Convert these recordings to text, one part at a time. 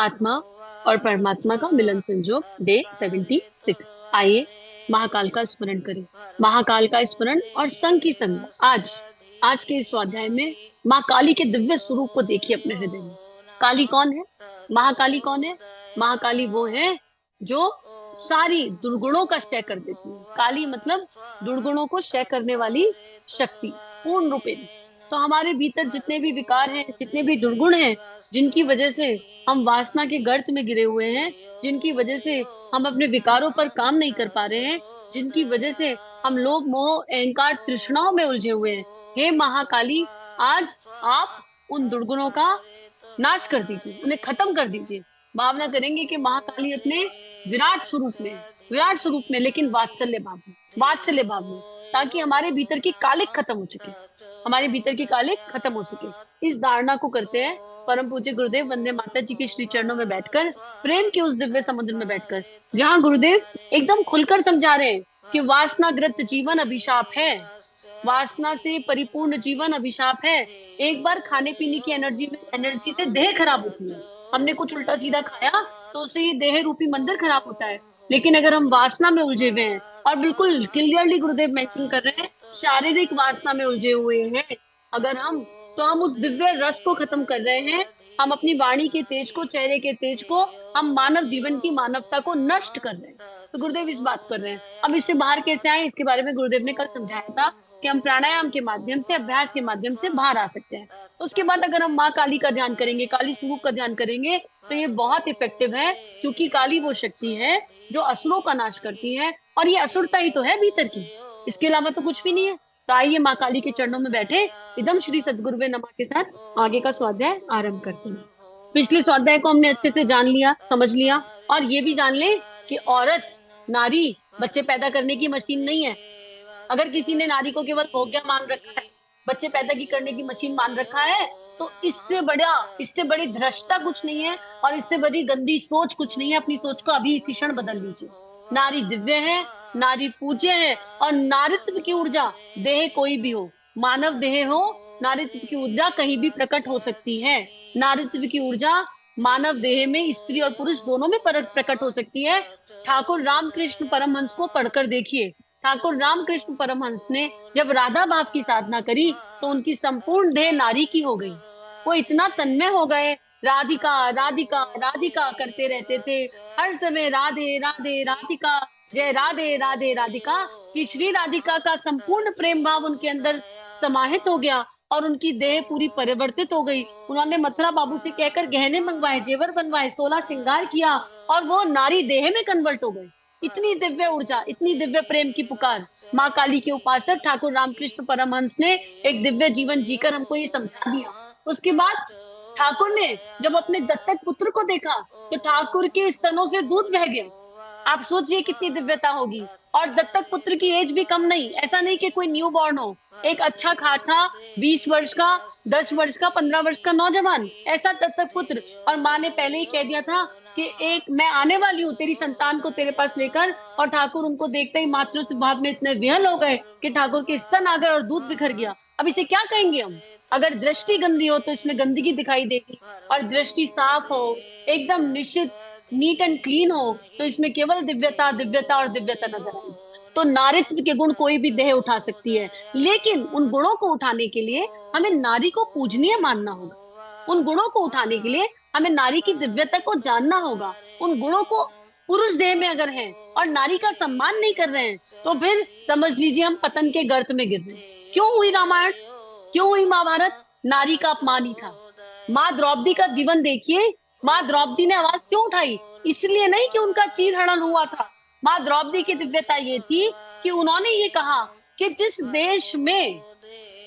आत्मा और परमात्मा का मिलन संजोग डे 76। आइए महाकाल का स्मरण करें। महाकाल का स्मरण और संग की संग आज आज के इस स्वाध्याय में माँ काली के दिव्य स्वरूप को देखिए अपने हृदय में। काली कौन है? महाकाली कौन है? महाकाली वो है जो सारी दुर्गुणों का क्षय कर देती है। काली मतलब दुर्गुणों को क्षय करने वाली शक्ति पूर्ण रूपे। तो हमारे भीतर जितने भी विकार हैं, जितने भी दुर्गुण हैं, जिनकी वजह से हम वासना के गर्त में गिरे हुए हैं, जिनकी वजह से हम अपने विकारों पर काम नहीं कर पा रहे हैं, जिनकी वजह से हम लोग मोह अहंकार तृष्णाओं में उलझे हुए हैं, हे महाकाली, आज आप उन दुर्गुणों का नाश कर दीजिए, उन्हें खत्म कर दीजिए। भावना करेंगे कि महाकाली अपने विराट स्वरूप में है, विराट स्वरूप में, लेकिन वात्सल्य भाव में, वात्सल्य भाव में, ताकि हमारे भीतर की कालिक खत्म हो चुके, हमारे भीतर की कालिक खत्म हो सके। इस धारणा को करते हैं परम पूज्य गुरुदेव वंदे माता जी के श्री चरणों में बैठकर, प्रेम के उस दिव्य समुद्र में बैठकर, जहाँ गुरुदेव एकदम खुलकर समझा रहे हैं कि वासनाग्रस्त जीवन अभिशाप है, वासना से परिपूर्ण जीवन अभिशाप है। एक बार खाने पीने की एनर्जी से देह खराब होती है। हमने कुछ उल्टा सीधा खाया तो उससे ये देह रूपी मंदिर खराब होता है। लेकिन अगर हम वासना में उलझे हुए हैं, और बिल्कुल क्लियरली गुरुदेव मेंशन कर रहे हैं, शारीरिक वासना में उलझे हुए हैं अगर हम, तो हम उस दिव्य रस को खत्म कर रहे हैं। हम अपनी वाणी के तेज को, चेहरे के तेज को, हम मानव जीवन की मानवता को नष्ट कर रहे हैं। तो गुरुदेव इस बात कर रहे हैं। अब इससे बाहर कैसे आए, इसके बारे में गुरुदेव ने कल समझाया था कि हम प्राणायाम के माध्यम से, अभ्यास के माध्यम से बाहर आ सकते हैं। उसके बाद अगर हम माँ काली का ध्यान करेंगे, काली स्वरूप का ध्यान करेंगे, तो ये बहुत इफेक्टिव है, क्योंकि काली वो शक्ति है जो असुरों का नाश करती है, और ये असुरता ही तो है भीतर की, इसके अलावा तो कुछ भी नहीं है। तो आइए माँ काली के चरणों में बैठे इदम श्री सद्गुरुवे नमः के साथ आगे का स्वाध्याय आरंभ करते हैं। पिछले स्वाध्याय को हमने अच्छे से जान लिया, समझ लिया, और ये भी जान ले कि औरत, नारी बच्चे पैदा करने की मशीन नहीं है। अगर किसी ने नारी को केवल भोग्य मान रखा है, बच्चे पैदा की करने की मशीन मान रखा है, तो इससे बड़ी भ्रष्टता कुछ नहीं है, और इससे बड़ी गंदी सोच कुछ नहीं है। अपनी सोच को अभी इसी क्षण बदल लीजिए। नारी दिव्य है, नारी पूज्य है, और नारित्व की ऊर्जा, देह कोई भी हो, मानव देह हो, नारित्व की ऊर्जा कहीं भी प्रकट हो सकती है। नारित्व की ऊर्जा मानव देह में स्त्री और पुरुष दोनों में प्रकट हो सकती है। ठाकुर रामकृष्ण परमहंस को पढ़कर देखिए। ठाकुर रामकृष्ण परमहंस ने जब राधा भाव की साधना करी, तो उनकी संपूर्ण देह नारी की हो गई। वो इतना तन्मय हो गए, राधिका राधिका राधिका करते रहते थे, हर समय राधे राधे राधिका, जय राधे राधे राधिका, कि श्री राधिका का संपूर्ण प्रेम भाव उनके अंदर समाहित हो गया, और उनकी देह पूरी परिवर्तित हो गई। उन्होंने मथुरा बाबू से कहकर गहने मंगवाए, जेवर बनवाए, 16 श्रृंगार किया, और वो नारी देह में कन्वर्ट हो गए। इतनी दिव्य ऊर्जा, इतनी दिव्य प्रेम की पुकार। माँ काली के उपासक ठाकुर रामकृष्ण परमहंस ने एक दिव्य जीवन जीकर हमको ये समझा दिया। उसके बाद ठाकुर ने जब अपने दत्तक पुत्र को देखा, तो ठाकुर के स्तनों से दूध बह गया। आप सोचिए कितनी दिव्यता होगी। और दत्तक पुत्र की एज भी कम नहीं, ऐसा नहीं कि कोई न्यू बॉर्न हो, एक अच्छा खासा 20 वर्ष का, 10 वर्ष का, 15 वर्ष का नौजवान, ऐसा दत्तक पुत्र। और माँ ने पहले ही कह दिया था कि एक मैं आने वाली हूँ तेरी संतान को तेरे पास लेकर। और ठाकुर उनको देखते ही मातृत्व भाव में इतने विहल हो गए कि ठाकुर के स्तन आ गए और दूध बिखर गया। अब इसे क्या कहेंगे हम? अगर दृष्टि गंदी हो तो इसमें गंदगी दिखाई देगी, और दृष्टि साफ हो, एकदम निश्चित, नीट एंड क्लीन हो, तो इसमें केवल दिव्यता, दिव्यता और दिव्यता नजर आएगी। तो नारित्व के गुण कोई भी देह उठा सकती है, लेकिन उन गुणों को उठाने के लिए हमें नारी को पूजनीय मानना होगा। उन गुणों को उठाने के लिए हमें नारी की दिव्यता को जानना होगा। उन गुणों को पुरुष देह में अगर है और नारी का सम्मान नहीं कर रहे हैं, तो फिर समझ लीजिए हम पतन के गर्त में गिर रहे हैं। क्यों हुई रामायण, क्यों हुई महाभारत? नारी का अपमान ही था। माँ द्रौपदी का जीवन देखिए, माँ द्रौपदी ने आवाज क्यों उठाई? इसलिए नहीं कि उनका चीरहरण हुआ था। माँ द्रौपदी की दिव्यता ये थी कि उन्होंने ये कहा कि जिस देश में,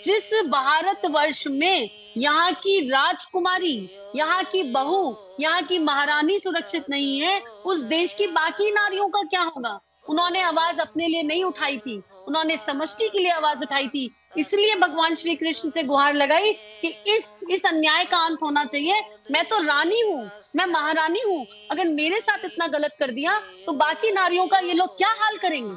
जिस भारत वर्ष में यहाँ की राजकुमारी, यहाँ की बहू, यहाँ की महारानी सुरक्षित नहीं है, उस देश की बाकी नारियों का क्या होगा? उन्होंने आवाज अपने लिए नहीं उठाई थी, उन्होंने समष्टि के लिए आवाज उठाई थी। इसलिए भगवान श्री कृष्ण से गुहार लगाई कि इस अन्याय का अंत होना चाहिए। मैं तो रानी हूँ, मैं महारानी हूँ, अगर मेरे साथ इतना गलत कर दिया, तो बाकी नारियों का ये लोग क्या हाल करेंगे?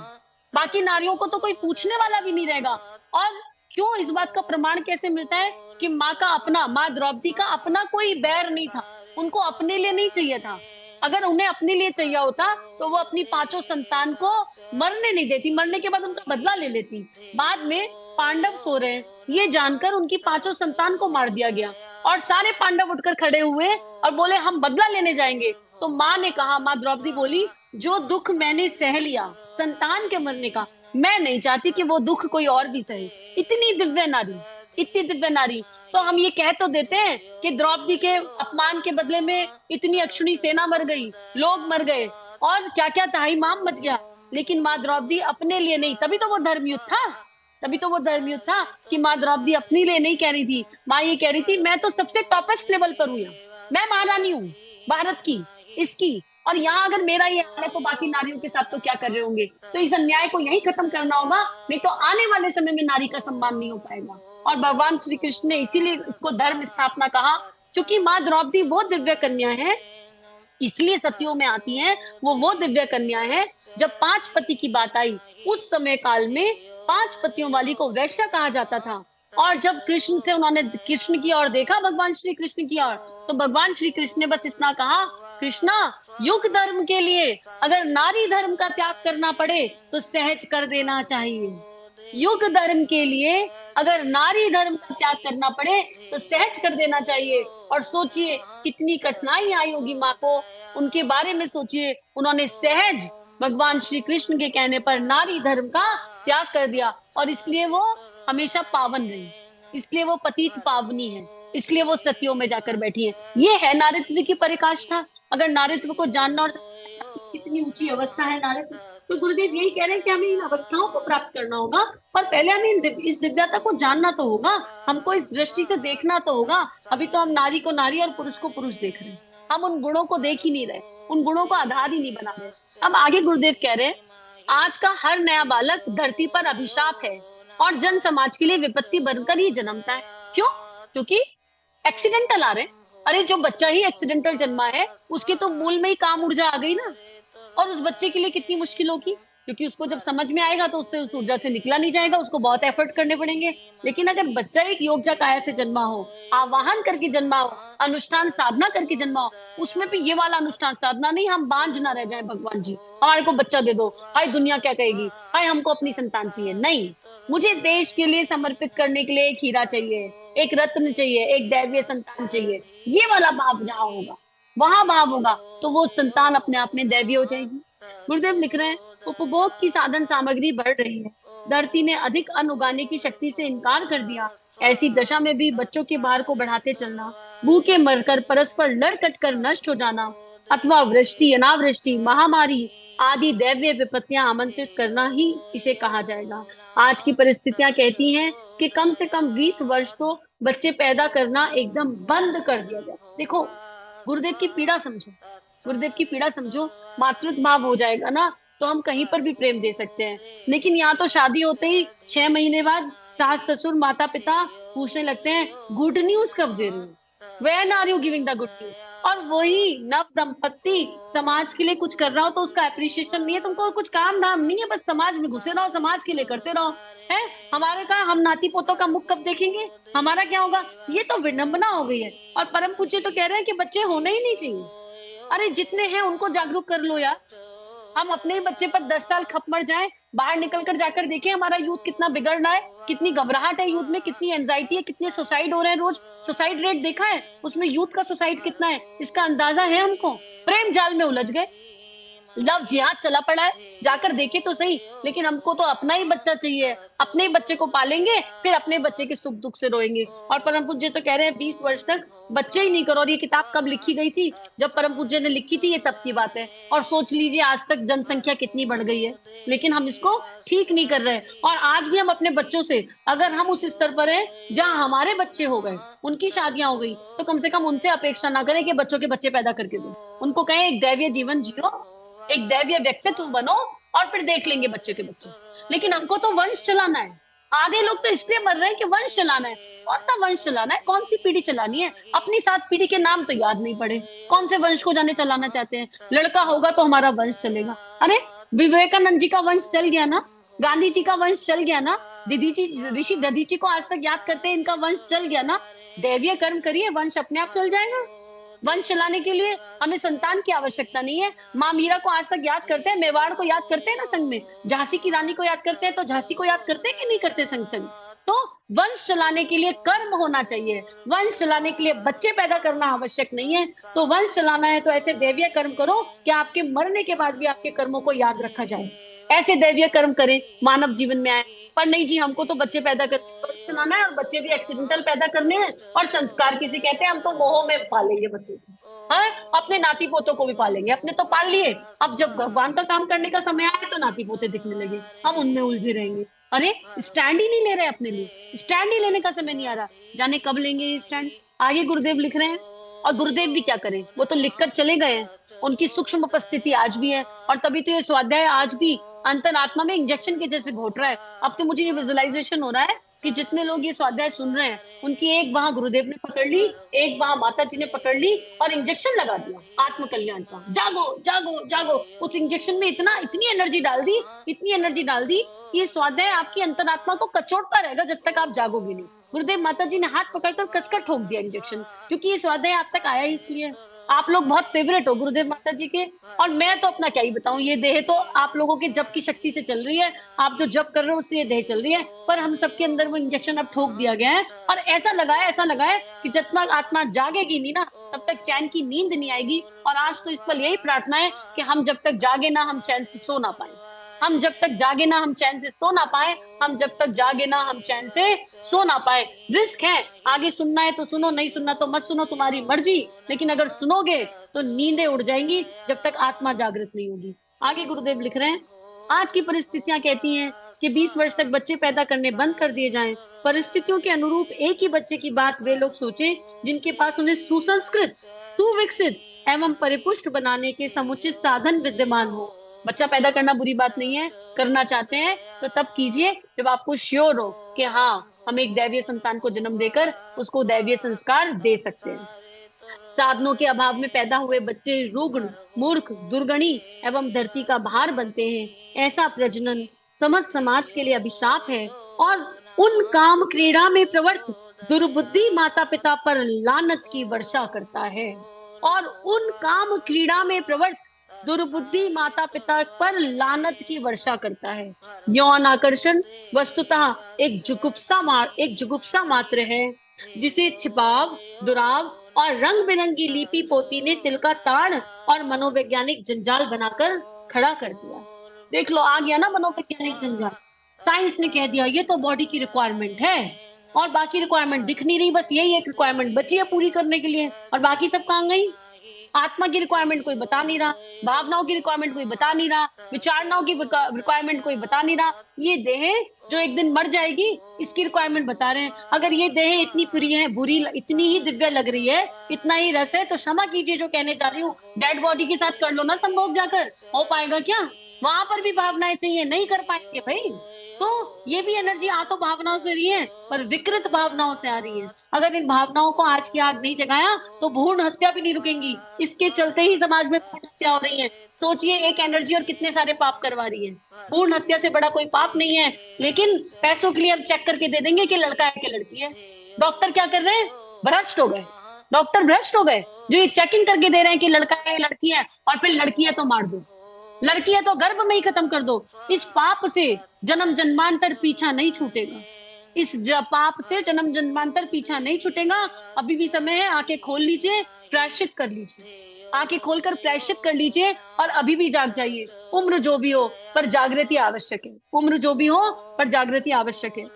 बाकी नारियों को तो कोई पूछने वाला भी नहीं रहेगा। और क्यों, इस बात का प्रमाण कैसे मिलता है कि माँ का अपना, माँ द्रौपदी का अपना कोई बैर नहीं था। उनको अपने लिए नहीं चाहिए था। अगर उन्हें अपने लिए चाहिए होता तो वो अपनी पांचों संतान को मरने नहीं देती, मरने के बाद उनका बदला ले लेती। बाद में पांडव सो रहे हैं ये जानकर उनकी पांचों संतान को मार दिया गया, और सारे पांडव उठकर खड़े हुए और बोले हम बदला लेने जाएंगे। तो माँ ने कहा, माँ द्रौपदी बोली, जो दुख मैंने सह लिया संतान के मरने का, मैं नहीं चाहती कि वो दुख कोई और भी सहे। इतनी दिव्य नारी, इतनी दिव्य नारी। तो हम ये कह तो देते हैं कि द्रौपदी के अपमान के बदले में इतनी अक्षुणी सेना मर गई, लोग मर गए, और क्या क्या तहाईमाम मच गया, लेकिन माँ द्रौपदी अपने लिए नहीं। तभी तो वो धर्मयुद्ध था, तभी तो वो धर्मयुद्ध था कि माँ द्रौपदी अपने लिए नहीं कह रही थी। माँ ये कह रही थी, मैं तो सबसे टॉपेस्ट लेवल पर हूँ, यहाँ मैं महारानी हूँ भारत की, इसकी, और यहाँ अगर मेरा ये हाल है तो बाकी नारियों के साथ तो क्या कर रहे होंगे। तो इस अन्याय को यही खत्म करना होगा, नहीं तो आने वाले समय में नारी का सम्मान नहीं हो पाएगा। और भगवान श्री कृष्ण ने इसीलिए इसको धर्म स्थापना कहा, क्योंकि माँ द्रौपदी वो दिव्य कन्या है, इसलिए सतियों में आती हैं। वो दिव्य कन्या है। जब पांच पति की बात आई, उस समय काल में पांच पतियों वाली को वैश्या कहा जाता था। और जब कृष्ण से उन्होंने कृष्ण की ओर देखा, भगवान श्री कृष्ण की ओर, तो भगवान श्री कृष्ण ने बस इतना कहा, कृष्णा, युग धर्म के लिए अगर नारी धर्म का त्याग करना पड़े तो सहज कर देना चाहिए। युग धर्म के लिए अगर नारी धर्म का त्याग करना पड़े तो सहज कर देना चाहिए। और सोचिए कितनी कठिनाई आई होगी माँ को, उनके बारे में सोचिए। उन्होंने सहज भगवान श्री कृष्ण के कहने पर नारी धर्म का त्याग कर दिया, और इसलिए वो हमेशा पावन रही, इसलिए वो पतित पावनी है, इसलिए वो सतियों में जाकर बैठी है। ये है नारीत्व की पराकाष्ठा। अगर नारीत्व को जानना और कितनी ऊंची अवस्था है नारीत्व, तो गुरुदेव यही कह रहे हैं कि हमें इन अवस्थाओं को प्राप्त करना होगा। पर पहले हमें इस दिव्यता को जानना तो होगा, हमको इस दृष्टि से देखना तो होगा। अभी तो हम नारी को नारी और पुरुष को पुरुष देख रहे हैं, हम उन गुणों को देख ही नहीं रहे, उन गुणों को आधार ही नहीं बना रहे। अब आगे गुरुदेव कह रहे हैं, आज का हर नया बालक धरती पर अभिशाप है और जन समाज के लिए विपत्ति बनकर ही जन्मता है। क्यों? क्योंकि एक्सीडेंटल आ रहे हैं। अरे जो बच्चा ही एक्सीडेंटल जन्मा है, उसके तो मूल में ही काम ऊर्जा आ गई ना। और उस बच्चे के लिए कितनी मुश्किल होगी, क्योंकि उसको जब समझ में आएगा तो उससे उस ऊर्जा से निकला नहीं जाएगा, उसको बहुत एफर्ट करने पड़ेंगे। लेकिन अगर बच्चा एक योग्य काया से जन्मा हो, आवाहन करके जन्मा हो, अनुष्ठान साधना करके जन्मा हो, उसमें भी ये वाला अनुष्ठान साधना नहीं, हम बांझ ना रह जाए, भगवान जी हमारे को बच्चा दे दो, हाय दुनिया क्या कहेगी, हाय हमको अपनी संतान चाहिए। नहीं, मुझे देश के लिए समर्पित करने के लिए एक हीरा चाहिए, एक रत्न चाहिए, एक दैवीय संतान चाहिए। ये वाला भाव जहां होगा, वहां भाव होगा, तो वो संतान अपने आप में दैवीय हो जाएगी। गुरुदेव लिख रहे हैं, उपभोग की साधन सामग्री बढ़ रही है, धरती ने अधिक अन्न उगाने की शक्ति से इनकार कर दिया। ऐसी दशा में भी बच्चों के भार को बढ़ाते चलना, भूखे मरकर परस्पर लड़ कट कर नष्ट हो जाना, अथवा वृष्टि, अनावृष्टि, महामारी आदि दैवीय विपत्तियां आमंत्रित करना ही इसे कहा जाएगा। आज की परिस्थितियां कहती हैं कि कम से कम 20 वर्ष तो बच्चे पैदा करना एकदम बंद कर दिया जाए। देखो, गुरुदेव की पीड़ा समझो, गुरुदेव की पीड़ा समझो। मातृत्व भाव हो जाएगा ना, तो हम कहीं पर भी प्रेम दे सकते हैं। लेकिन यहाँ तो शादी होते ही 6 महीने बाद सास ससुर माता पिता पूछने लगते हैं, गुड न्यूज कब दे रही हो, when are you giving the good news. और वही नव दंपत्ति समाज के लिए कुछ कर रहा हो तो उसका अप्रिशिएशन नहीं है, तुमको कुछ काम धाम नहीं है, बस समाज में घुसे रहो, समाज के लिए करते रहो। है हमारे का, हम नाती पोतों का मुख कब देखेंगे, हमारा क्या होगा। ये तो विडंबना हो गई है। और परम पूज्य तो कह रहे हैं कि बच्चे होने ही नहीं चाहिए। अरे जितने हैं उनको जागरूक कर लो यार। हम अपने ही बच्चे पर 10 साल खप मर जाएं, बाहर निकल कर जाकर देखें हमारा यूथ कितना बिगड़ रहा है, कितनी घबराहट है यूथ में, कितनी एंजाइटी है, कितने सुसाइड हो रहे हैं रोज। सुसाइड रेट देखा है उसमें, यूथ का सुसाइड कितना है, इसका अंदाजा है हमको। प्रेम जाल में उलझ गए, लव जिहाद चला पड़ा है, जाकर देखे तो सही। लेकिन हमको तो अपना ही बच्चा चाहिए, अपने ही बच्चे को पालेंगे, फिर अपने बच्चे के सुख दुख से रोएंगे। और परम पूज्य तो कह रहे हैं 20 वर्ष तक बच्चे ही नहीं करो। और ये किताब कब लिखी गई थी? जब परम पूज्य ने लिखी थी, ये तब की बात है। और सोच लीजिए आज तक जनसंख्या कितनी बढ़ गई है, लेकिन हम इसको ठीक नहीं कर रहे। और आज भी हम अपने बच्चों से, अगर हम उस स्तर पर हैं जहां हमारे बच्चे हो गए, उनकी शादियां हो गई, तो कम से कम उनसे अपेक्षा ना करें कि बच्चों के बच्चे पैदा करके दो। उनको कहें एक दैवीय जीवन जियो, एक दैवीय व्यक्तित्व बनो, और फिर देख लेंगे बच्चे के बच्चे। लेकिन हमको तो वंश चलाना है। आधे लोग तो इसलिए मर रहे हैं कि वंश चलाना है। कौन सा वंश चलाना है, कौन सी पीढ़ी चलानी है? अपनी 7 पीढ़ी के नाम तो याद नहीं पड़े, कौन से वंश को जाने चलाना चाहते हैं। लड़का होगा तो हमारा वंश चलेगा। अरे विवेकानंद जी का वंश चल गया ना, गांधी जी का वंश चल गया ना, दीदी जी, ऋषि दधीची को आज तक याद करते हैं, इनका वंश चल गया ना। दैवीय कर्म करिए, वंश अपने आप चल जाएगा। वंश चलाने के लिए हमें संतान की आवश्यकता नहीं है। माँ मीरा को आज तक याद करते हैं, मेवाड़ को याद करते हैं ना संग में, झांसी की रानी को याद करते हैं, तो झांसी को याद करते हैं कि नहीं करते संग संग? तो वंश चलाने के लिए कर्म होना चाहिए, वंश चलाने के लिए बच्चे पैदा करना आवश्यक नहीं है। तो वंश चलाना है तो ऐसे दैवीय कर्म करो कि आपके मरने के बाद भी आपके कर्मों को याद रखा जाए। ऐसे दैवीय कर्म करें, मानव जीवन में आए। पर नहीं जी, हमको तो बच्चे पैदा करने वंश चलाना है, और बच्चे भी एक्सीडेंटल पैदा करने हैं, और संस्कार किसे कहते हैं? हम तो मोह में पालेंगे बच्चे को। हाँ, अपने नाती पोतों को भी पालेंगे, अपने तो पाल लिए, अब जब भगवान का काम करने का समय आए तो नाती पोते दिखने लगे, हम उनमें उलझे रहेंगे। अरे स्टैंड ही नहीं ले रहे अपने लिए, स्टैंड ही लेने का समय नहीं आ रहा, जाने कब लेंगे ये स्टैंड। आगे गुरुदेव लिख रहे हैं, और गुरुदेव भी क्या करें, वो तो लिखकर चले गए हैं, उनकी सूक्ष्म उपस्थिति आज भी है, और तभी तो ये स्वाध्याय आज भी अंतरात्मा में इंजेक्शन के जैसे घोट रहा है। अब तो मुझे ये विजुअलाइजेशन हो रहा है कि जितने लोग ये स्वाध्याय सुन रहे हैं, उनकी एक बाह गुरुदेव ने पकड़ ली, एक बाह माता जी ने पकड़ ली, और इंजेक्शन लगा दिया आत्म कल्याण का। जागो जागो जागो, उस इंजेक्शन में इतनी एनर्जी डाल दी, इतनी एनर्जी डाल दी कि ये स्वाध्याय आपकी अंतरात्मा को कचोटता रहेगा जब तक आप जागोगे नहीं। गुरुदेव माता जी ने हाथ पकड़कर कसकर ठोक दिया इंजेक्शन, क्योंकि ये स्वाध्याय आप तक आया ही इसलिए। आप लोग बहुत फेवरेट हो गुरुदेव माता जी के, और मैं तो अपना क्या ही बताऊं, ये देह तो आप लोगों के जप की शक्ति से चल रही है, आप जो जप कर रहे हो उससे ये देह चल रही है, पर हम सबके अंदर वो इंजेक्शन अब ठोक दिया गया है। और ऐसा लगा है कि जब तक आत्मा जागेगी नहीं ना, तब तक चैन की नींद नहीं आएगी। और आज तो इस पर यही प्रार्थना है कि हम जब तक जागे ना, हम चैन से सो ना पाए, हम जब तक जागे ना, हम चैन से सो ना पाए, हम जब तक जागे ना, हम चैन से सो ना पाए। रिस्क है, आगे सुनना है तो सुनो, नहीं सुनना तो मत सुनो, तुम्हारी मर्जी। लेकिन अगर सुनोगे तो नींदें उड़ जाएंगी जब तक आत्मा जागृत नहीं होगी। आगे गुरुदेव लिख रहे हैं, आज की परिस्थितियां कहती हैं कि 20 वर्ष तक बच्चे पैदा करने बंद कर दिए जाएं। परिस्थितियों के अनुरूप एक ही बच्चे की बात वे लोग सोचें जिनके पास उन्हें सुसंस्कृत, सुविकसित एवं परिपुष्ट बनाने के समुचित साधन विद्यमान हो। बच्चा पैदा करना बुरी बात नहीं है, करना चाहते हैं तो तब कीजिए जब आपको श्योर हो कि हाँ, हम एक दैवीय संतान को जन्म देकर उसको दैवीय संस्कार दे सकते हैं। साधनों के अभाव में पैदा हुए बच्चे रुग्ण, मूर्ख, दुर्गणी एवं धरती का भार बनते हैं। ऐसा प्रजनन समस्त समाज के लिए अभिशाप है, और उन काम क्रीड़ा में प्रवृत्त दुर्बुद्धि माता पिता पर लानत की वर्षा करता है। और उन काम क्रीड़ा में प्रवृत्त दुर्बुद्धि माता पिता पर लानत की वर्षा करता है। यौन आकर्षण वस्तुतः एक जुगुप्सा मात्र है, जिसे छिपाव, दुराव और रंग बिरंगी लीपी पोती ने तिल का ताड़ और मनोवैज्ञानिक जंजाल बनाकर खड़ा कर दिया। देख लो, आ गया ना मनोवैज्ञानिक जंजाल। साइंस ने कह दिया ये तो बॉडी की रिक्वायरमेंट है, और बाकी रिक्वायरमेंट दिख नहीं रही, बस यही एक रिक्वायरमेंट बची है पूरी करने के लिए, और बाकी सब कहाँ गई? आत्मा की रिक्वायरमेंट कोई बता नहीं रहा, भावनाओं की रिक्वायरमेंट कोई बता नहीं रहा, विचारणाओं की रिक्वायरमेंट कोई बता नहीं रहा। ये देह जो एक दिन मर जाएगी, इसकी रिक्वायरमेंट बता रहे हैं। अगर ये देह इतनी प्रिय है, बुरी, इतनी ही दिव्य लग रही है, इतना ही रस है, तो क्षमा कीजिए जो कहने जा रही हूँ, डेड बॉडी के साथ कर लो ना संभोग, जाकर हो पाएगा क्या? वहां पर भी भावनाएं चाहिए, नहीं कर पाएंगे भाई। तो ये भी एनर्जी आ तो भावनाओं से रही है, पर विकृत भावनाओं से आ रही है। अगर इन भावनाओं को आज की आग नहीं जगाया तो भ्रूण हत्या भी नहीं रुकेंगी। इसके चलते ही समाज में भ्रूण हत्या हो रही है। सोचिए, एक एनर्जी और कितने सारे पाप करवा रही है। भ्रूण हत्या से बड़ा कोई पाप नहीं है, लेकिन पैसों के लिए हम चेक करके दे देंगे कि लड़का है कि लड़की है। डॉक्टर क्या कर रहे हैं? भ्रष्ट हो गए, डॉक्टर भ्रष्ट हो गए, जो ये चेकिंग करके दे रहे हैं कि लड़का है लड़की है, और फिर लड़की है तो मार दो, लड़की है तो गर्भ में ही खत्म कर दो। इस पाप से जन्म जन्मांतर पीछा नहीं छूटेगा, पाप से जन्म जन्मांतर पीछा नहीं छूटेगा। अभी भी समय है, आंखें खोल लीजिए, प्रायश्चित कर लीजिए, आंखें खोलकर प्रायश्चित कर लीजिए, और अभी भी जाग जाइए। उम्र जो भी हो, पर जागृति आवश्यक है, उम्र जो भी हो, पर जागृति आवश्यक है।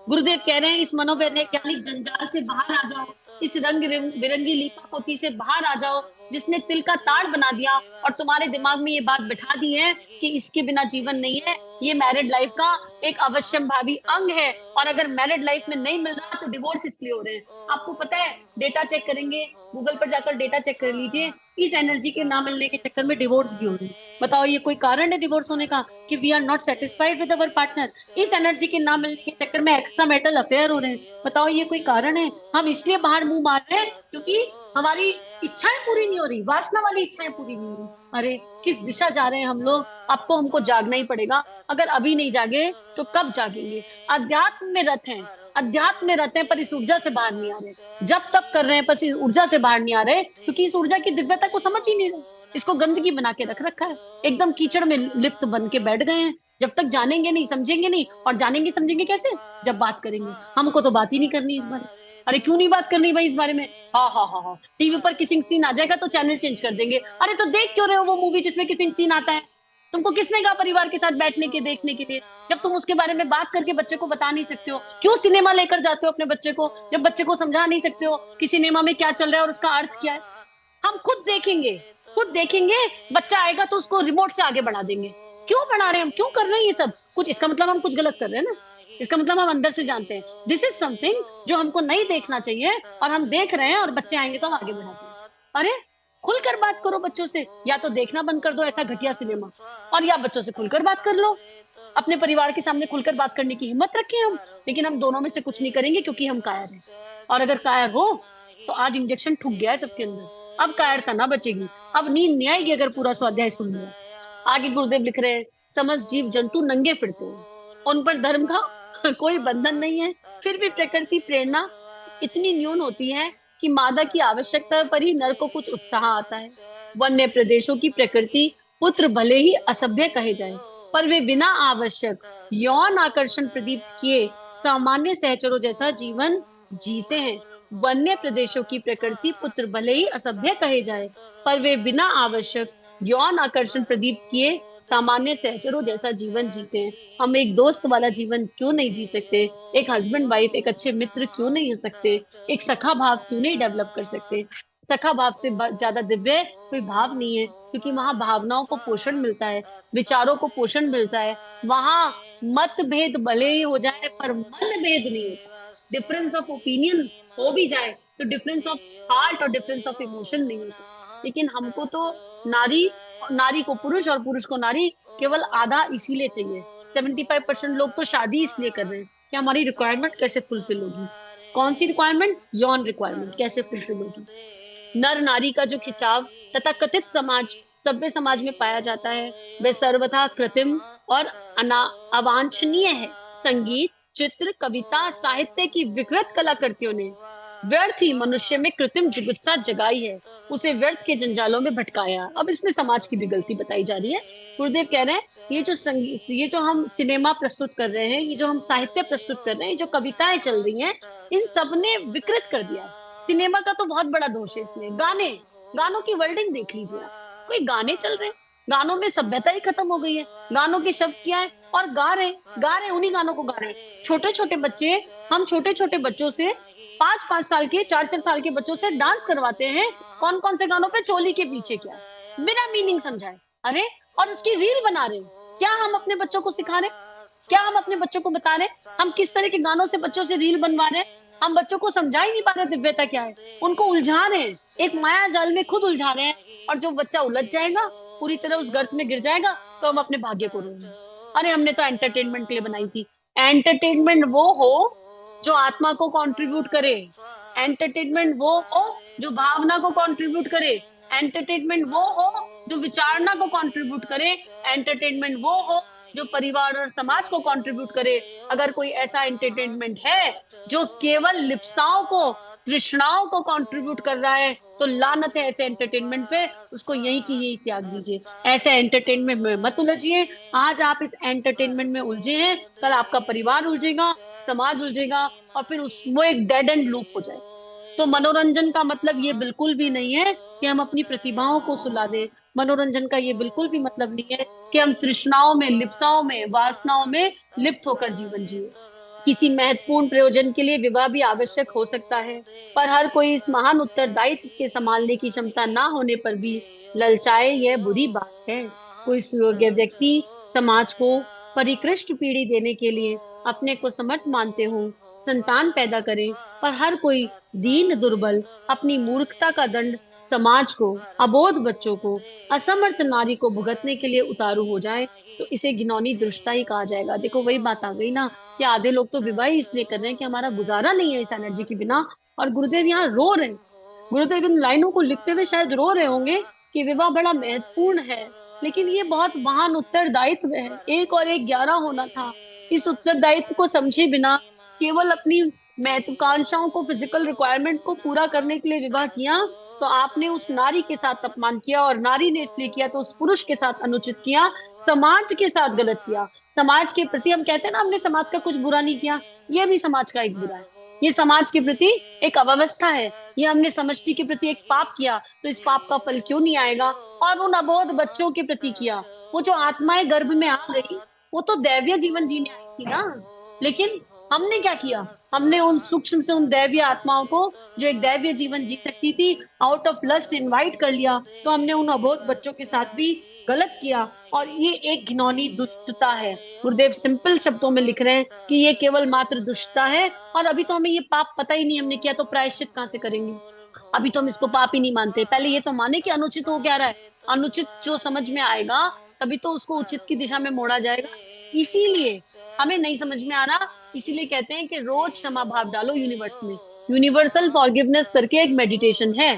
गुरुदेव कह रहे हैं, इस मनोवैज्ञानिक जंजाल से बाहर आ जाओ, इस रंग बिरंगी लीपा पोती से बाहर आ जाओ, जिसने तिल का ताड़ बना दिया और तुम्हारे दिमाग में ये बात बिठा दी है कि इसके बिना जीवन नहीं है। ये मैरिड लाइफ का एक अवश्यम भावी अंग है, और अगर मैरिड लाइफ में नहीं मिल रहा तो डिवोर्स इसलिए हो रहे हैं। आपको पता है, डेटा चेक करेंगे, गूगल पर जाकर डेटा चेक कर लीजिए, इस एनर्जी के ना मिलने के चक्कर में डिवोर्स भी हो रहे हैं। बताओ, ये कोई कारण है डिवोर्स होने का कि we are not satisfied with our partner? इस एनर्जी के ना मिलने के चक्कर में एक्स्ट्रा मैरिटल अफेयर हो रहे हैं। बताओ, ये कोई कारण है? हम इसलिए बाहर मुंह मार रहे हैं क्योंकि हमारी इच्छाएं पूरी नहीं हो रही, वासना वाली इच्छाएं पूरी नहीं हो रही। अरे किस दिशा जा रहे हैं हम लोग? अब तो हमको जागना ही पड़ेगा। अगर अभी नहीं जागे तो कब जागेंगे? अध्यात्म में रत हैं, अध्यात्म में रहते हैं पर इस ऊर्जा से बाहर नहीं आ रहे, जब तक कर रहे हैं पर इस ऊर्जा से बाहर नहीं आ रहे, क्योंकि इस ऊर्जा की दिव्यता को समझ ही नहीं रहे। इसको गंदगी बना के रख रखा है, एकदम कीचड़ में लिप्त बन के बैठ गए हैं। जब तक जानेंगे नहीं, समझेंगे नहीं, और जानेंगे समझेंगे कैसे? जब बात करेंगे। हमको तो बात ही नहीं करनी इस बारे। अरे क्यों नहीं बात करनी भाई इस बारे में? हाँ हाँ हाँ हाँ, टीवी पर किसिंग सीन आ जाएगा तो चैनल चेंज कर देंगे। अरे तो देख क्यों रहे हो वो मूवी जिसमें किसिंग सीन आता है? तुमको किसने कहा परिवार के साथ बैठने के देखने के लिए? जब तुम उसके बारे में बात करके बच्चे को बता नहीं सकते हो, क्यों सिनेमा लेकर जाते हो अपने बच्चे को? जब बच्चे को समझा नहीं सकते हो कि सिनेमा में क्या चल रहा है और उसका अर्थ क्या है। हम खुद देखेंगे, खुद देखेंगे। बच्चा आएगा तो उसको रिमोट से आगे बढ़ा देंगे। क्यों बढ़ा रहे हैं हम, क्यों कर रहे हैं ये सब कुछ? इसका मतलब हम कुछ गलत कर रहे हैं ना। इसका मतलब हम अंदर से जानते हैं दिस इज समथिंग जो हमको नहीं देखना चाहिए, और हम देख रहे हैं, और बच्चे आएंगे तो हम आगे बढ़ाते हैं। अरे खुलकर बात करो बच्चों से, या तो देखना बंद कर दो ऐसा घटिया सिनेमा, और या बच्चों से खुलकर बात कर लो। अपने परिवार के सामने खुलकर बात करने की हिम्मत रखें हम। लेकिन हम दोनों में से कुछ नहीं करेंगे क्योंकि हम कायर हैं। और अगर कायर हो तो आज इंजेक्शन ठुक गया है सबके अंदर, अब कायरता ना बचेगी। अब नींद नहीं आएगी अगर पूरा स्वाध्याय सुन लिया। आगे गुरुदेव लिख रहे हैं, समस्त जीव जंतु नंगे फिरते हैं, उन पर धर्म का कोई बंधन नहीं है। फिर भी प्रकृति प्रेरणा इतनी न्यून होती है कि मादा की आवश्यकता पर ही नर को कुछ उत्साह आता है। वन्य प्रदेशों की प्रकृति पुत्र भले ही असभ्य कहे जाए, पर वे बिना आवश्यक यौन आकर्षण प्रदीप्त किए सामान्य सहचरों जैसा जीवन जीते हैं। वन्य प्रदेशों की प्रकृति पुत्र भले ही असभ्य कहे जाए, पर वे बिना आवश्यक यौन आकर्षण प्रदीप्त किए सामान्य सहचरों जैसा जीवन जीते हैं। हम एक दोस्त वाला जीवन क्यों नहीं जी सकते? एक हस्बैंड वाइफ, एक अच्छे मित्र क्यों नहीं हो सकते? एक सखा भाव क्यों नहीं डेवलप कर सकते? सखा भाव से ज्यादा दिव्य कोई भाव नहीं है, क्योंकि वहां भावनाओं को पोषण मिलता है, विचारों को पोषण मिलता है। वहां मतभेद भले ही हो जाए पर मन भेद नहीं होता। डिफरेंस ऑफ ओपिनियन हो भी जाए तो डिफरेंस ऑफ हार्ट और डिफरेंस ऑफ इमोशन नहीं होता। लेकिन हमको तो नारी, नारी को पुरुष और पुरुष को नारी केवल आधा इसीलिए चाहिए। 75% लोग तो शादी इसलिए कर रहे हैं कि हमारी रिक्वायरमेंट कैसे फुलफिल होगी। कौन सी रिक्वायरमेंट? यौन रिक्वायरमेंट कैसे फुलफिल होगी। नर नारी का जो खिंचाव तथा कथित समाज, सभ्य समाज में पाया जाता है, वह सर्वथा कृत्रिम और अवांछनीय है। संगीत, चित्र, कविता, साहित्य की विकृत कलाकृतियों ने व्यर्थ ही मनुष्य में कृत्रिम जिगुप्सा जगाई है, उसे व्यर्थ के जंजालों में भटकाया। अब इसमें समाज की भी गलती बताई जा रही है। गुरुदेव कह रहे हैं ये जो संगीत, ये जो हम सिनेमा प्रस्तुत कर रहे हैं, ये जो हम साहित्य प्रस्तुत कर रहे हैं, जो कविताएं चल रही हैं, इन सब ने विकृत कर दिया है। सिनेमा का तो बहुत बड़ा दोष है इसमें। गाने, गानों की वर्डिंग देख लीजिए आप। कोई गाने चल रहे हैं, गानों में सभ्यता ही खत्म हो गई है। गानों के शब्द क्या है? और गा रहे उन्हीं गानों को गा रहे हैं छोटे छोटे बच्चे। हम छोटे छोटे बच्चों से, 5-5 साल के, 4-4 साल के बच्चों से डांस करवाते हैं। कौन कौन से गानों पे? चोली के पीछे क्या है, बिना मीनिंग समझाए। अरे और उसकी रील बना रहे हैं। क्या हम अपने बच्चों को सिखा रहे हैं? क्या हम अपने बच्चों को बता रहे हैं? हम किस तरह के गानों से बच्चों से रील बनवा रहे हैं? हम बच्चों को समझा ही नहीं पा रहे दिव्यता क्या है। उनको उलझा रहे हैं, एक माया जाल में खुद उलझा रहे हैं। और जो बच्चा उलझ जाएगा, पूरी तरह उस गर्त में गिर जाएगा, तो हम अपने भाग्य को रोएंगे। अरे हमने तो एंटरटेनमेंट के लिए बनाई थी। एंटरटेनमेंट वो हो जो आत्मा को कंट्रीब्यूट करे। एंटरटेनमेंट वो हो जो भावना को कंट्रीब्यूट करे। एंटरटेनमेंट वो हो जो विचारना को कंट्रीब्यूट करे। एंटरटेनमेंट वो हो जो परिवार और समाज को कंट्रीब्यूट करे। अगर कोई ऐसा एंटरटेनमेंट है जो केवल लिप्साओं को, तृष्णाओं को कंट्रीब्यूट कर रहा है, तो लानत है ऐसे एंटरटेनमेंट पे। उसको यही की यही त्याग दीजिए। ऐसे एंटरटेनमेंट में मत उलझिए। आज आप इस एंटरटेनमेंट में उलझे हैं, कल आपका परिवार उलझेगा, समाज उलझेगा, और फिर वो एक डेड एंड लूप हो जाए। तो मनोरंजन का मतलब ये बिल्कुल भी नहीं है कि हम अपनी प्रतिभाओं को सुला दें। मनोरंजन का ये बिल्कुल भी मतलब नहीं है कि हम तृष्णाओं में, लिप्साओं में, वासनाओं में लिप्त होकर जीवन जिए। किसी महत्वपूर्ण प्रयोजन के लिए विवाह भी आवश्यक हो सकता है, पर हर कोई इस महान उत्तरदायित्व के संभालने की क्षमता ना होने पर भी ललचाए, यह बुरी बात है। कोई सुयोग्य व्यक्ति समाज को परिकृष्ट पीढ़ी देने के लिए अपने को समर्थ मानते हो, संतान पैदा करे, पर हर कोई दीन दुर्बल अपनी मूर्खता का दंड समाज को, अबोध बच्चों को, असमर्थ नारी को भुगतने के लिए उतारू हो जाए, तो इसे घिनौनी दुष्टता ही कहा जाएगा। देखो वही बात आ गई ना कि आधे लोग तो विवाह ही इसलिए कर रहे हैं कि हमारा गुजारा नहीं है इस एनर्जी के बिना। और गुरुदेव यहाँ रो रहे हैं। गुरुदेव इन लाइनों को लिखते हुए शायद रो रहे होंगे कि विवाह बड़ा महत्वपूर्ण है, लेकिन ये बहुत महान उत्तरदायित्व है। 1 और 1 11 होना था। इस उत्तरदायित्व को समझे बिना केवल अपनी महत्वाकांक्षाओं को, फिजिकल रिक्वायरमेंट को पूरा करने के लिए विवाह किया, तो आपने उस नारी के साथ अपमान किया, और नारी ने इसलिए किया तो उस पुरुष के साथ अनुचित किया, समाज के साथ गलत किया। समाज के प्रति हम कहते हैं ना, हमने समाज का कुछ बुरा नहीं किया, ये भी समाज का एक बुरा है। ये समाज के प्रति एक अव्यवस्था है। ये हमने समष्टि के प्रति एक पाप किया, तो इस पाप का फल क्यों नहीं आएगा? और उन अबोध बच्चों के प्रति किया। वो जो आत्माएं गर्भ में आ गई, वो तो दैवीय जीवन जीने आई थी ना। लेकिन हमने क्या किया? हमने उन सूक्ष्म से उन दैवीय आत्माओं को, जो एक दैवीय जीवन जी सकती थी, आउट ऑफ लस्ट इनवाइट कर लिया। तो हमने उन अबोध बच्चों के साथ भी गलत किया, और ये एक घिनौनी दुष्टता है। गुरुदेव सिंपल शब्दों में लिख रहे हैं कि ये केवल मात्र दुष्टता है, और अभी तो हमें ये पाप पता ही नहीं हमने किया, तो प्रायश्चित कहाँ से करेंगे? अभी तो हम इसको पाप ही नहीं मानते। पहले ये तो माने कि अनुचित हो क्या रहा है। अनुचित जो समझ में आएगा, तभी तो उसको उचित की दिशा में मोड़ा जाएगा। इसीलिए हमें नहीं समझ में आ रहा, इसीलिए कहते हैं कि रोज क्षमा भाव डालो यूनिवर्स में। यूनिवर्सल फॉरगिवनेस करके एक मेडिटेशन है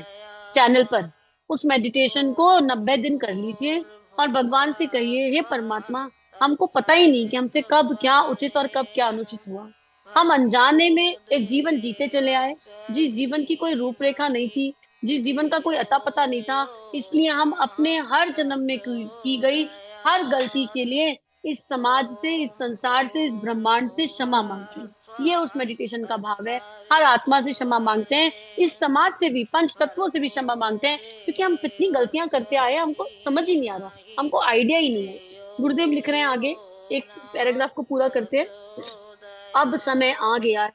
चैनल पर। उस मेडिटेशन को 90 दिन कर लीजिए, और भगवान से कहिए, हे परमात्मा, हमको पता ही नहीं कि हमसे कब क्या उचित और कब क्या अनुचित हुआ। हम अनजाने में एक जीवन जीते चले आए, जिस जीवन की कोई रूपरेखा नहीं थी, जिस जीवन का कोई अता पता नहीं था। इसलिए हम अपने हर जन्म में की गई हर गलती के लिए इस समाज से, इस संसार से, इस ब्रह्मांड से क्षमा मांगते हैं। ये उस मेडिटेशन का भाव है। हर आत्मा से क्षमा मांगते हैं, इस समाज से भी, पंच तत्वों से भी क्षमा मांगते हैं, क्योंकि हम कितनी गलतियां करते आए हैं, हमको समझ ही नहीं आ रहा, हमको आइडिया ही नहीं है। गुरुदेव लिख रहे हैं आगे, एक पैराग्राफ को पूरा करते हैं। अब समय आ गया है,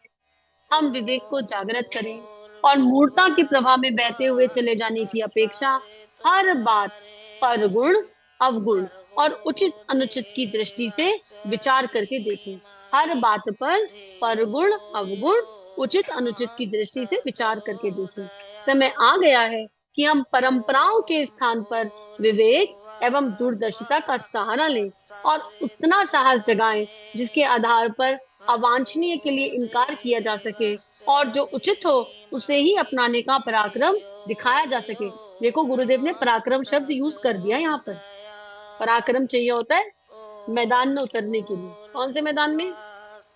हम विवेक को जागृत करें, और मूर्ता के प्रवाह में बहते हुए चले जाने की अपेक्षा हर बात पर गुण, अवगुण और उचित अनुचित की दृष्टि से विचार करके देखें। हर बात पर गुण, अवगुण, उचित अनुचित की दृष्टि से विचार करके देखें। समय आ गया है कि हम परंपराओं के स्थान पर विवेक एवं दूरदर्शिता का सहारा लें, और उतना साहस जगाएं जिसके आधार पर अवांछनीय के लिए इनकार किया जा सके, और जो उचित हो उसे ही अपनाने का पराक्रम दिखाया जा सके। देखो, गुरुदेव ने पराक्रम शब्द यूज कर दिया यहाँ पर। पराक्रम चाहिए होता है मैदान में उतरने के लिए। कौन से मैदान में?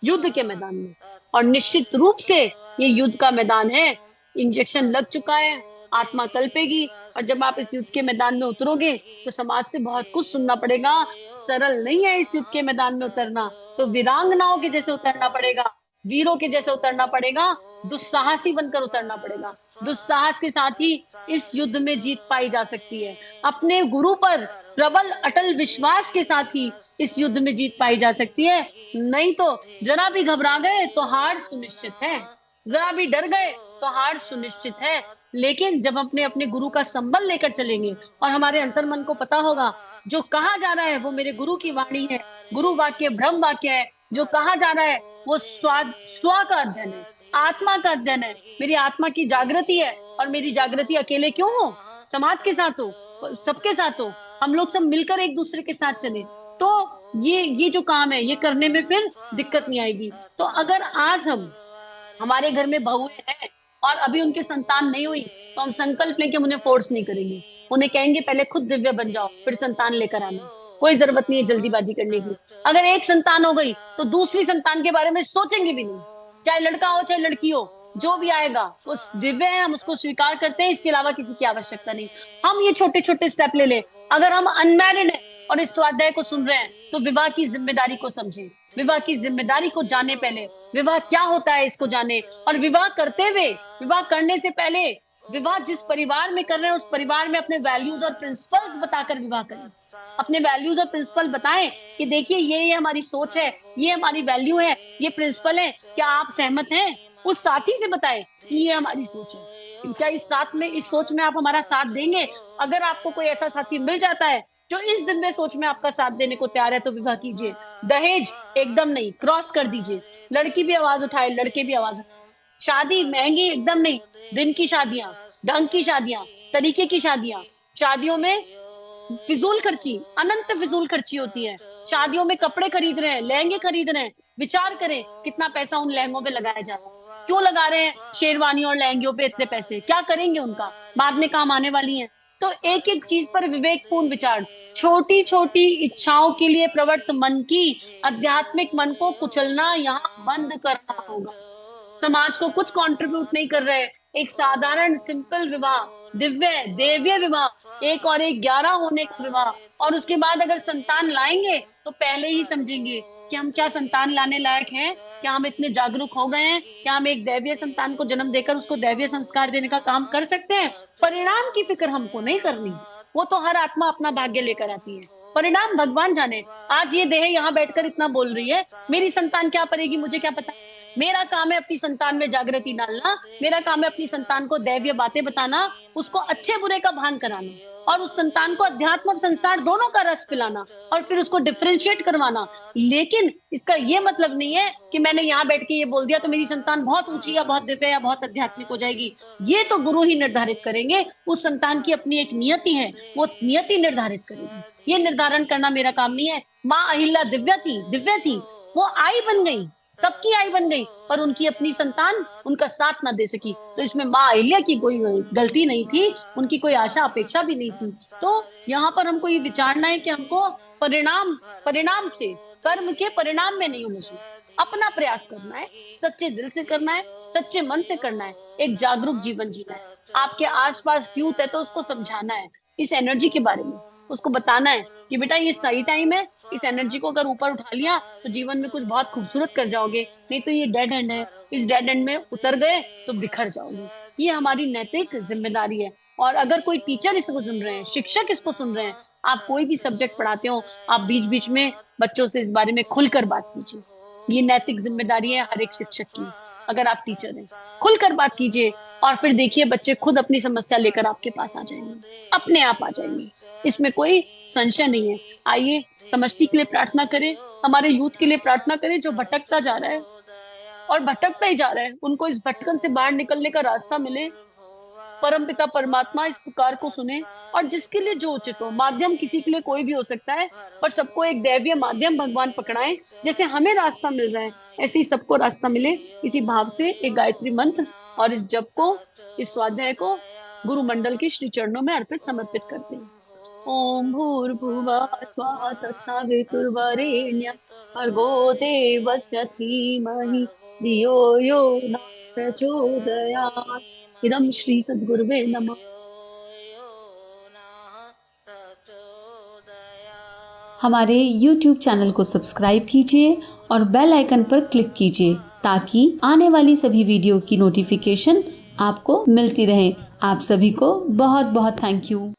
युद्ध के मैदान में। और निश्चित रूप से ये युद्ध का मैदान है। इंजेक्शन लग चुका है, आत्मा कल्पेगी, और जब आप इस युद्ध के मैदान में उतरोगे तो समाज से बहुत कुछ सुनना पड़ेगा। सरल नहीं है इस युद्ध के मैदान में उतरना। तो वीरांगनाओं के जैसे उतरना पड़ेगा, वीरों के जैसे उतरना पड़ेगा, दुस्साहसी बनकर उतरना पड़ेगा। दुस्साहस के साथ ही इस युद्ध में जीत पाई जा सकती है। अपने गुरु पर प्रबल अटल विश्वास के साथ ही इस युद्ध में जीत पाई जा सकती है। नहीं तो जरा भी घबरा गए तो हार सुनिश्चित है, जरा भी डर गए तो हार सुनिश्चित है। लेकिन जब अपने अपने गुरु का संबल लेकर चलेंगे, और हमारे अंतर्मन को पता होगा जो कहा जा रहा है वो मेरे गुरु की वाणी है, गुरु वाक्य ब्रह्म वाक्य है, जो कहा जा रहा है वो स्व का अध्ययन है, आत्मा का अध्ययन है, मेरी आत्मा की जागृति है। और मेरी जागृति अकेले क्यों हो? समाज के साथ हो, सबके साथ हो, हम लोग सब मिलकर एक दूसरे के साथ चले, तो ये जो काम है ये करने में फिर दिक्कत नहीं आएगी। तो अगर आज हमारे घर में बहुएं हैं और अभी उनके संतान नहीं हुई, तो हम संकल्प लेके उन्हें फोर्स नहीं करेंगे। उन्हें कहेंगे पहले खुद दिव्य बन जाओ, फिर संतान लेकर आना। कोई जरूरत नहीं है जल्दीबाजी करने की। अगर एक संतान हो गई तो दूसरी संतान के बारे में सोचेंगे भी नहीं। चाहे लड़का हो चाहे लड़की हो, जो भी आएगा वो दिव्य है, हम उसको स्वीकार करते हैं, इसके अलावा किसी की आवश्यकता नहीं। हम ये छोटे छोटे स्टेप ले लें। अगर हम अनमैरिड हैं और इस स्वाध्याय को सुन रहे हैं, तो विवाह की जिम्मेदारी को समझें, विवाह की जिम्मेदारी को जाने, पहले विवाह क्या होता है इसको जाने, और विवाह करते हुए, विवाह करने से पहले, विवाह जिस परिवार में कर रहे हैं उस परिवार में अपने वैल्यूज और प्रिंसिपल्स बताकर विवाह करें। अपने वैल्यूज और प्रिंसिपल बताएं कि देखिए ये हमारी सोच है, ये हमारी वैल्यू है, ये प्रिंसिपल है, क्या आप सहमत हैं? उस साथी से बताएं कि ये हमारी सोच है, क्या इस साथ में, इस सोच में आप हमारा साथ देंगे? अगर आपको कोई ऐसा साथी मिल जाता है जो इस दिन में सोच में आपका साथ देने को तैयार है, तो विवाह कीजिए। दहेज एकदम नहीं, क्रॉस कर दीजिए। लड़की भी आवाज उठाए, लड़के भी आवाज। शादी महंगी एकदम नहीं, दिन की शादियां, ढंग की शादियां, तरीके की शादियां। शादियों में फिजूल खर्ची, अनंत फिजूल खर्ची होती है। शादियों में कपड़े खरीद रहे हैं, लहंगे खरीद रहे हैं, विचार करें कितना पैसा उन लहंगों पे लगाया जा रहा है। क्यों लगा रहे हैं शेरवानी और लहंगियों पे इतने पैसे? क्या करेंगे उनका? बाद में काम आने वाली हैं। तो एक एक चीज पर विवेकपूर्ण विचार। छोटी छोटी इच्छाओं के लिए प्रवृत्त मन की आध्यात्मिक मन को कुचलना यहाँ बंद करना होगा। समाज को कुछ कंट्रीब्यूट नहीं कर रहे। एक साधारण सिंपल विवाह, दिव्य देव्य विवाह, एक और एक 11 होने का विवाह, और उसके बाद अगर संतान लाएंगे तो पहले ही समझेंगे कि हम क्या संतान लाने लायक हैं, क्या हम इतने जागरूक हो गए हैं, क्या हम एक दैवीय संतान को जन्म देकर उसको दैवीय संस्कार देने का काम कर सकते हैं। परिणाम की फिक्र हमको नहीं करनी, वो तो हर आत्मा अपना भाग्य लेकर आती है, परिणाम भगवान जाने। आज ये देह यहाँ बैठकर इतना बोल रही है, मेरी संतान क्या करेगी मुझे क्या पता। मेरा काम है अपनी संतान में जागृति डालना, मेरा काम है अपनी संतान को दैवीय बातें बताना, उसको अच्छे बुरे का भान कराना, और उस संतान को अध्यात्म और संसार दोनों का रस पिलाना, और फिर उसको डिफरेंशिएट करवाना। लेकिन इसका ये मतलब नहीं है कि मैंने यहाँ बैठ के ये बोल दिया तो मेरी संतान बहुत ऊंची या बहुत दिव्य या बहुत आध्यात्मिक हो जाएगी। ये तो गुरु ही निर्धारित करेंगे। उस संतान की अपनी एक नियति है, वो नियति निर्धारित करेगी। ये निर्धारण करना मेरा काम नहीं है। माँ अहिल्या दिव्य थी, वो आई बन गई, सबकी आई बन गई, पर उनकी अपनी संतान उनका साथ ना दे सकी। तो इसमें माँ अहिल्या की कोई गलती नहीं थी, उनकी कोई आशा अपेक्षा भी नहीं थी। तो यहाँ पर हमको ये विचारना है कि हमको परिणाम से, कर्म के परिणाम में नहीं उलझना, अपना प्रयास करना है, सच्चे दिल से करना है, सच्चे मन से करना है, एक जागरूक जीवन जीना है। आपके आसपास यूथ है तो उसको समझाना है इस एनर्जी के बारे में, उसको बताना है कि बेटा ये सही टाइम है, इस एनर्जी को अगर ऊपर उठा लिया तो जीवन में कुछ बहुत खूबसूरत कर जाओगे, नहीं तो ये डेड एंड है, इस डेड एंड में उतर गए तो बिखर जाओगे। ये हमारी नैतिक जिम्मेदारी है। और अगर कोई टीचर इसको सुन रहे हैं, शिक्षक इसको सुन रहे हैं, आप कोई भी सब्जेक्ट पढ़ाते हो, आप बीच बीच में बच्चों से इस बारे में खुलकर बात कीजिए। ये नैतिक जिम्मेदारी है हर एक शिक्षक की। अगर आप टीचर हैं, खुलकर बात कीजिए, और फिर देखिए बच्चे खुद अपनी समस्या लेकर आपके पास आ जाएंगे, अपने आप आ जाएंगे, इसमें कोई संशय नहीं है। आइए समष्टि के लिए प्रार्थना करें, हमारे यूथ के लिए प्रार्थना करें जो भटकता जा रहा है और भटकता ही जा रहा है, उनको इस भटकन से बाहर निकलने का रास्ता मिले। परमपिता परमात्मा इस पुकार को सुने, और जिसके लिए जो उचित हो, माध्यम किसी के लिए कोई भी हो सकता है, पर सबको एक दैवीय माध्यम भगवान पकड़ाएं। जैसे हमें रास्ता मिल रहा है ऐसे ही सबको रास्ता मिले। इसी भाव से एक गायत्री मंत्र और इस जप को, इस स्वाध्याय को गुरु मंडल के श्री चरणों में अर्पित समर्पित करते हैं। ओम भूर्भुवः स्वः तत्सवितुर्वरेण्यं भर्गो देवस्य धीमहि धियो यो न प्रचोदयात्। इदं श्री सद्गुरुवे नमः। हमारे YouTube चैनल को सब्सक्राइब कीजिए और बेल आइकन पर क्लिक कीजिए ताकि आने वाली सभी वीडियो की नोटिफिकेशन आपको मिलती रहे। आप सभी को बहुत बहुत थैंक यू।